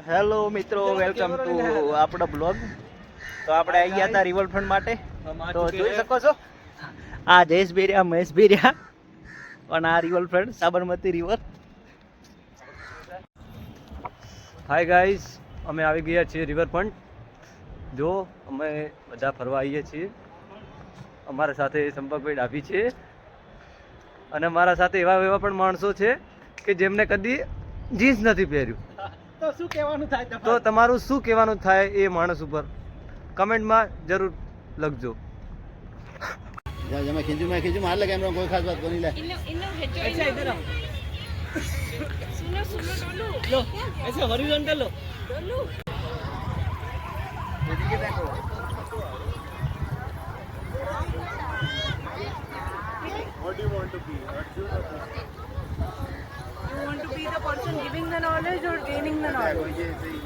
Hello મિત્રો, welcome to આપણો blog. તો આપણે આવી ગયા હતા રિવરફ્રન્ટ માટે. તો જોઈ શકો છો આ જયેશ બેરિયા, મહેશ બેરિયા અને આ riverfront Sabarmati river. Hi guys, અમે આવી ગયા છીએ રિવરફ્રન્ટ. જો અમે બધા ફરવા આવીએ છીએ. અમારા સાથે સંપર્કભાઈ ડાભી છે અને મારા સાથે એવા પણ માણસો છે કે જેમને કદી જીન્સ નથી પહેર્યું. તો શું કહેવાનું થાય? તો તમારું શું કહેવાનું થાય એ માણસ ઉપર કમેન્ટમાં જરૂર લખજો. मैं खींचू मार लगे हम कोई खास बात को नहीं ला अच्छा इधर आओ. लो ऐसे हॉरिजॉन्टल लो. এদিকে দেখো. What do you want to be? You want to be the person giving the knowledge or gaining the knowledge? ये सही